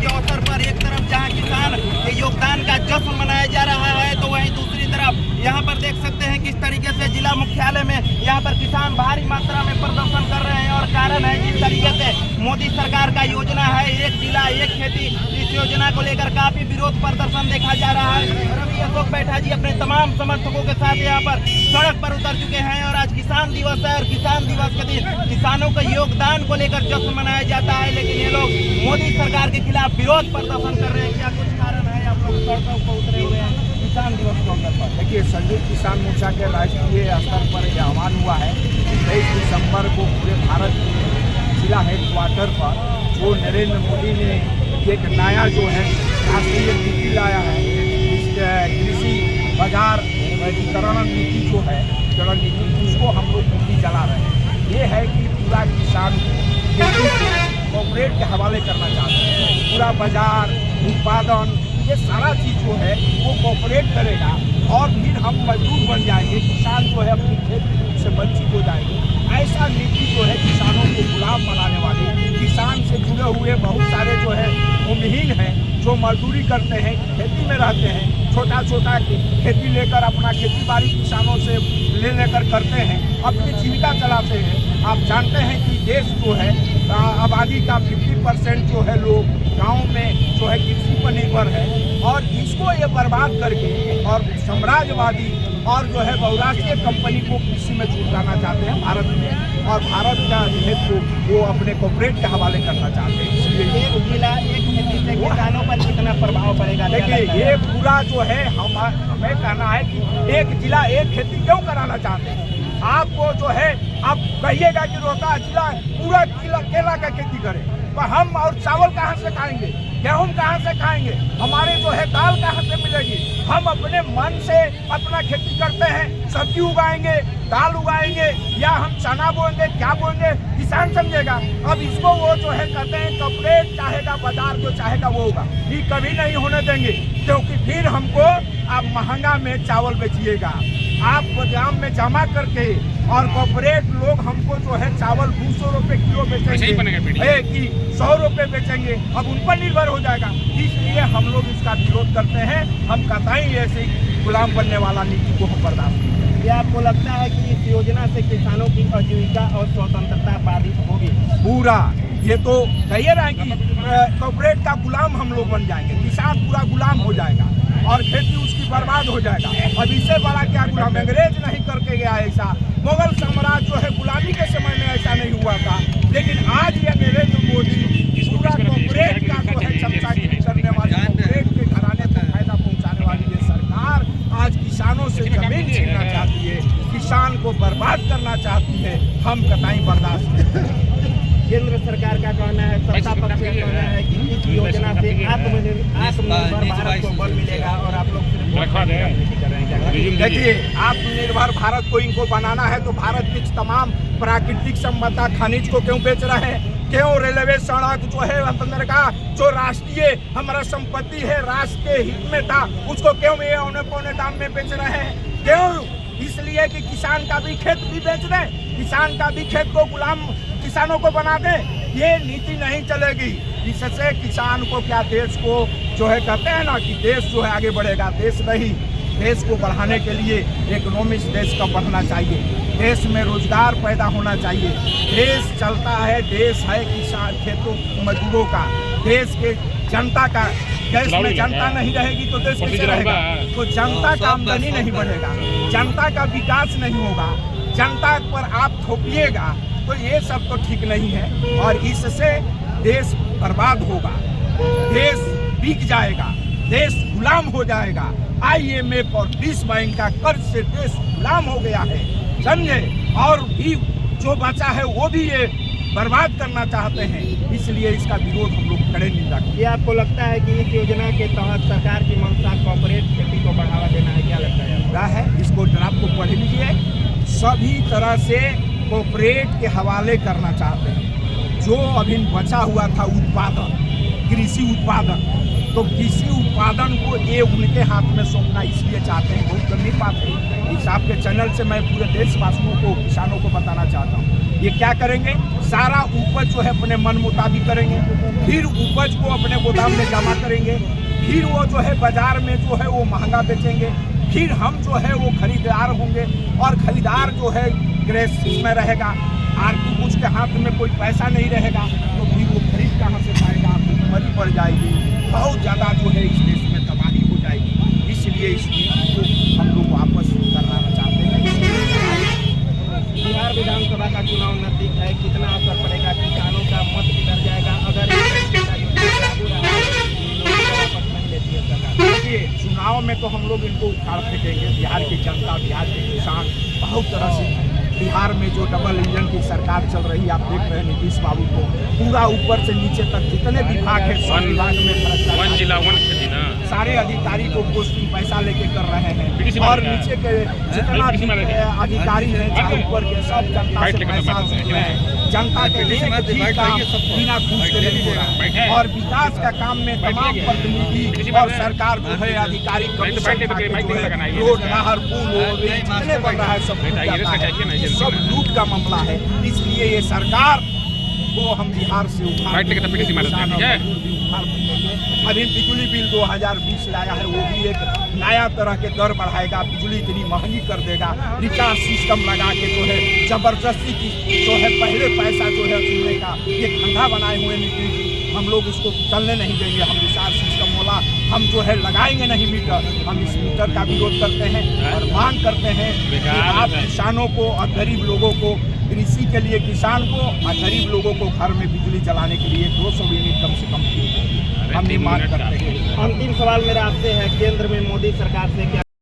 के अवसर पर एक तरफ जहां किसान के योगदान का जश्न मनाया जा रहा है, तो वहीं दूसरी तरफ यहां पर देख सकते हैं किस तरीके से जिला मुख्यालय में यहां पर किसान भारी मात्रा में प्रदर्शन कर रहे हैं। और कारण है जिस तरीके से मोदी सरकार का योजना है एक जिला एक खेती, इस योजना को लेकर काफी विरोध प्रदर्शन देखा जा रहा है। रवि अशोक बैठा जी अपने तमाम समर्थकों के साथ यहाँ पर सड़क पर उतर चुके हैं और आज किसान दिवस है और किसान दिवस के दिन किसानों के योगदान को लेकर जश्न मनाया जाता है, लेकिन ये लोग मोदी सरकार के खिलाफ विरोध प्रदर्शन कर रहे हैं। क्या कुछ कारण है आप लोग सड़कों पर उतरे हुए हैं किसान दिवस के अवसर पर? देखिए, संयुक्त किसान मोर्चा के राष्ट्रीय स्तर पर यह आह्वान हुआ है 23 दिसंबर को पूरे भारत के जिला हेडक्वार्टर पर जो नरेंद्र मोदी ने एक नया जो है राष्ट्रीय नीति लाया है, इस कृषि बाजार वर्गीकरण नीति जो है जड़ नीति, उसको हम लोग नीति चला रहे हैं। ये है कि पूरा किसान खेती कॉर्पोरेट के हवाले करना चाहते हैं। पूरा बाजार उत्पादन ये सारा चीज़ जो है वो कॉर्पोरेट करेगा और फिर हम मजदूर बन जाएंगे, किसान जो है अपनी खेती से वंचित हो जाएंगे। ऐसा नीति जो है किसानों को गुलाम बनाने वाले, किसान से जुड़े हुए बहुत सारे जो है भूमिहीन हैं जो मजदूरी करते हैं, खेती में रहते हैं, छोटा छोटा खेती लेकर अपना खेती बाड़ी किसानों से ले लेकर करते हैं, अपनी जीविका चलाते हैं। आप जानते हैं कि देश जो है आबादी का 50% जो है लोग गांव में जो है कृषि पर निर्भर है और इसको ये बर्बाद करके और साम्राज्यवादी और जो है बहुराष्ट्रीय कंपनी को कृषि में छुड़ाना चाहते हैं भारत में, और भारत का हित को वो अपने कॉर्पोरेट के हवाले करना चाहते हैं। इसलिए एक जिला एक खेती से किसानों पर कितना प्रभाव पड़ेगा? देखिए, ये पूरा जो है हमें कहना है कि एक जिला एक खेती क्यों कराना चाहते हैं। आपको जो है आप कहिएगा कि रोहतास जिला पूरा केला का खेती करे, तो हम और चावल कहाँ से खाएंगे, गेहूं कहाँ से खाएंगे, हमारे जो है दाल कहाँ से मिलेगी। हम अपने मन से अपना खेती करते हैं, सब्जी उगाएंगे, दाल उगाएंगे या हम चना बोएंगे, क्या बोएंगे किसान समझेगा। अब इसको वो जो है कहते हैं कॉर्पोरेट चाहेगा, बाजार जो चाहेगा वो होगा, ये कभी नहीं होने देंगे, क्योंकि फिर हमको आप महंगा में चावल बेचिएगा, आप गोदाम में जमा करके, और कॉर्पोरेट लोग हमको जो है चावल 200 रुपये किलो बेचेंगे कि 100 रुपये बेचेंगे, अब उन पर निर्भर हो जाएगा। इसलिए हम लोग इसका विरोध करते हैं। हम कतई ऐसे गुलाम बनने वाला नीति को हम बर्दाश्त नहीं करेंगे। क्या आपको लगता है कि इस योजना से किसानों की आजीविका और स्वतंत्रता बाधित होगी? पूरा ये तो कहिए रहे कि कॉर्पोरेट का गुलाम हम लोग बन जाएंगे, किसान पूरा गुलाम हो जाएगा और खेती उसकी बर्बाद हो जाएगा। अब इससे बड़ा क्या गुलाम, अंग्रेज नहीं करके गया ऐसा, मुगल साम्राज्य जो है गुलामी के समय में ऐसा नहीं हुआ था, लेकिन आज ये नरेंद्र मोदी पूरा कॉर्पोरेट का जो है चमचागिरी करने वाली, कॉर्पोरेट के घराने को फायदा पहुंचाने वाली ये सरकार आज किसानों से जमीन छीनना चाहती है, किसान को बर्बाद करना चाहती है। हम कतई बर्दाश्त नहीं करेंगे। केंद्र सरकार का कहना है, सत्ता पक्ष का कहना है कि इस योजना से आत्मनिर्भर भारत को बल मिलेगा और आप लोग देखिए, आत्मनिर्भर भारत को इनको बनाना है तो भारत की तमाम प्राकृतिक संपदा खनिज को क्यों बेच रहे हैं, क्यों रेलवे सड़क जो है अंदर का जो राष्ट्रीय हमारा संपत्ति है, राष्ट्र के हित में था, उसको क्यों ये औने पौने दाम में बेच रहे हैं? क्यों? इसलिए कि किसान का भी खेत भी बेच दें, किसान का भी खेत को गुलाम किसानों को बना दें। ये नीति नहीं चलेगी। इससे किसान को क्या, देश को जो है कहते हैं ना कि देश जो है आगे बढ़ेगा, देश नहीं, देश को बढ़ाने के लिए इकोनॉमिक्स देश का बढ़ना चाहिए, देश में रोजगार पैदा होना चाहिए। देश चलता है, देश है किसान खेतों मजदूरों का, देश के जनता का। देश में जनता नहीं रहेगी तो देश कैसे रहेगा? तो जनता का आमदनी नहीं बढ़ेगा, जनता का विकास नहीं होगा, जनता पर आप थोपिएगा, तो ये सब तो ठीक नहीं है और इससे देश बर्बाद होगा, देश बिक जाएगा, देश गुलाम हो जाएगा। IMF और विश्व बैंक का कर्ज से देश गुलाम हो गया है, समझे, और भी जो बचा है वो भी ये बर्बाद करना चाहते हैं। इसलिए इसका विरोध हम लोग खड़े निंदा करते हैं। ये आपको लगता है कि इस योजना के तहत सरकार की मंशा कॉर्पोरेट खेती को बढ़ावा देना है? क्या लगता है? पूरा है, इसको ड्राफ्ट को पढ़ लीजिए। सभी तरह से कॉर्पोरेट के हवाले करना चाहते हैं। जो अभी बचा हुआ था उत्पादन, कृषि उत्पादन, तो कृषि उत्पादन को ये उनके हाथ में सौंपना इसलिए चाहते हैं, बहुत कर नहीं पाते। इस आपके चैनल से मैं पूरे देशवासियों को, किसानों को बताना चाहता हूँ ये क्या करेंगे, सारा उपज जो है अपने मन मुताबिक करेंगे, फिर उपज को अपने गोदाम में जमा करेंगे, फिर वो जो है बाजार में जो है वो महंगा बेचेंगे, फिर हम जो है वो खरीदार होंगे और खरीदार जो है क्राइसिस में रहेगा, आर्थिक उसके हाथ में कोई पैसा नहीं रहेगा तो फिर वो खरीद कहाँ से पाएगा, भूखमरी पड़ जाएगी, बहुत ज़्यादा जो है इस देश में तबाही हो जाएगी। इसलिए इस नीति को हम लोग वापस कराना चाहते हैं। बिहार विधानसभा का चुनाव नजदीक है, कितना असर पड़ेगा, किसानों का मत किधर जाएगा अगर लागू रहा वापस नहीं लेती है सरकार? देखिए, चुनाव में तो हम लोग इनको उखाड़ फेंकेंगे। बिहार की जनता, बिहार के किसान बहुत तरह से, बिहार में जो डबल इंजन की सरकार चल रही है, आप देख रहे हैं नीतीश बाबू को पूरा ऊपर से नीचे तक जितने विभाग है सब विभाग में भ्रष्टाचार, जिला वन खेती ना सारे अधिकारी को पोस्टिंग पैसा लेके कर रहे हैं और नीचे के जितना भी अधिकारी हैं चाहे ऊपर के सब जनता से पैसा वसूल रहे हैं। जनता के एक भी काम बिना घूस के नहीं हो रहा है और विकास का काम में तमाम प्रतिनिधि और सरकार जो है अधिकारी रोड, नहर, पुल जितने बन रहा है सब लूट का मामला है। इसलिए ये सरकार को हम बिहार से अभी बिजली बिल 2020 लाया है, वो भी एक नया तरह के दर बढ़ाएगा, बिजली इतनी महंगी कर देगा, रिचार्ज सिस्टम लगा के जो है जबरदस्ती की जो है पहले पैसा जो है चुनने का ये धंधा बनाए हुए नीतीश जी, हम लोग इसको चलने नहीं देंगे। हम रिचार्ज सिस्टम वाला हम जो है लगाएंगे नहीं मीटर, हम इस मीटर का विरोध करते हैं और मांग करते हैं कि आप किसानों को और गरीब लोगों को, कृषि के लिए किसान को और गरीब लोगों को घर में बिजली जलाने के लिए 200 यूनिट कम से कम हम ये मांग करते हैं। अंतिम सवाल मेरा आपसे है, केंद्र में मोदी सरकार से क्या